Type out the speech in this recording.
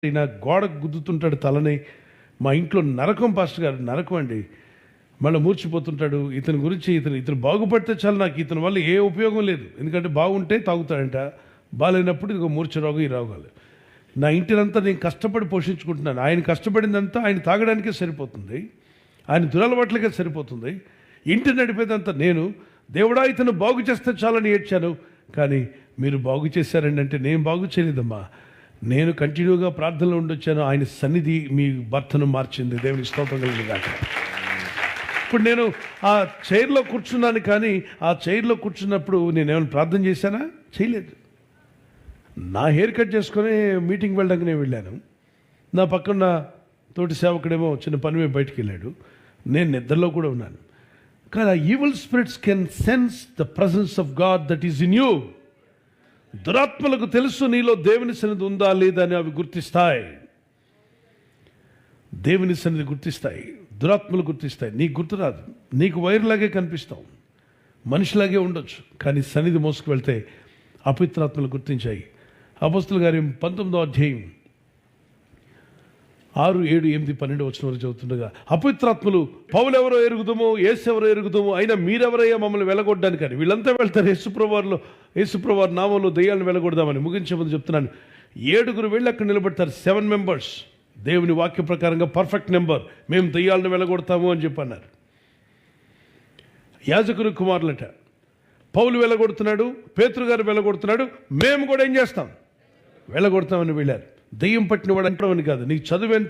నా గోడకు గుద్దుతుంటాడు తలని. మా ఇంట్లో నరకం పాస్టర్ గారు, నరకం అండి. మళ్ళీ మూర్చిపోతుంటాడు. ఇతని గురించి ఇతను బాగుపడితే చాలు, నాకు ఇతని వల్ల ఏ ఉపయోగం లేదు. ఎందుకంటే బాగుంటే తాగుతాడంట, బాగాలేనప్పుడు ఇదిగో మూర్ఛ రోగం, ఈ రోగాలు. నా ఇంటినంతా నేను కష్టపడి పోషించుకుంటున్నాను. ఆయన కష్టపడిందంతా ఆయన తాగడానికే సరిపోతుంది, ఆయన దురలవాట్లకే సరిపోతుంది. ఇంటి నడిపేదంతా నేను. దేవుడా ఇతను బాగు చేస్తే చాలని ఏడ్చాను, కానీ మీరు బాగు చేశారండి అంటే నేను బాగు చేయలేదమ్మా. నేను కంటిన్యూగా ప్రార్థనలో ఉండొచ్చాను. ఆయన సన్నిధి మీ భర్తను మార్చింది. దేవుని స్తోత్రం కలిగింది కాక. ఇప్పుడు నేను ఆ చైర్లో కూర్చున్నాను, కానీ ఆ చైర్లో కూర్చున్నప్పుడు నేను ఏమైనా ప్రార్థన చేశానా? చేయలేదు. నా హెయిర్ కట్ చేసుకొని మీటింగ్ వెళ్ళడానికి నేను వెళ్ళాను. నా పక్కన తోటి సేవకుడేమో చిన్న పని మీద బయటికి వెళ్ళాడు. నేను నిద్రలో కూడా ఉన్నాను. కానీ ఆ evil spirits can sense the presence of God that is in you. దురాత్మలకు తెలుసు నీలో దేవుని సన్నిధి ఉందా లేదా అని అవి గుర్తిస్తాయి. దేవుని సన్నిధి గుర్తిస్తాయి, దురాత్మలు గుర్తిస్తాయి. నీకు గుర్తురాదు, నీకు వైరులాగే కనిపిస్తావు, మనిషిలాగే ఉండొచ్చు, కానీ సన్నిధి మోసుకు వెళ్తే అపవిత్రాత్మలు గుర్తించాయి. అపోస్తలుల కార్యం 19వ అధ్యాయం 6, 7, 8, 12 వచనం వరకు చదువుతుండగా, అపవిత్రాత్మలు పౌలెవరో ఎరుగుదాము, యేసెవరో ఎరుగుదాము, అయినా మీరెవరయ్యా మమ్మల్ని వెళ్ళగొట్టడానికి అని. వీళ్ళంతా వెళ్తారు యేసుప్రభువారి నామంలో దెయ్యాలను వెళ్ళగొడదామని. ముగించే ముందు చెప్తున్నాను, 7 వెళ్ళి అక్కడ నిలబడతారు. 7 మెంబర్స్, దేవుని వాక్య ప్రకారంగా పర్ఫెక్ట్ నెంబర్. మేము దెయ్యాలను వెళ్ళగొడతాము అని చెప్పన్నారు. యాజకుని కుమారులట. పౌలు వెళ్ళగొడుతున్నాడు, పేతురు గారు వెళ్ళగొడుతున్నాడు, మేము కూడా ఏం చేస్తాం? వెళ్ళగొడతామని వెళ్ళారు. దెయ్యం పట్టిన వాడు అంటామని కాదు, నీకు చదువు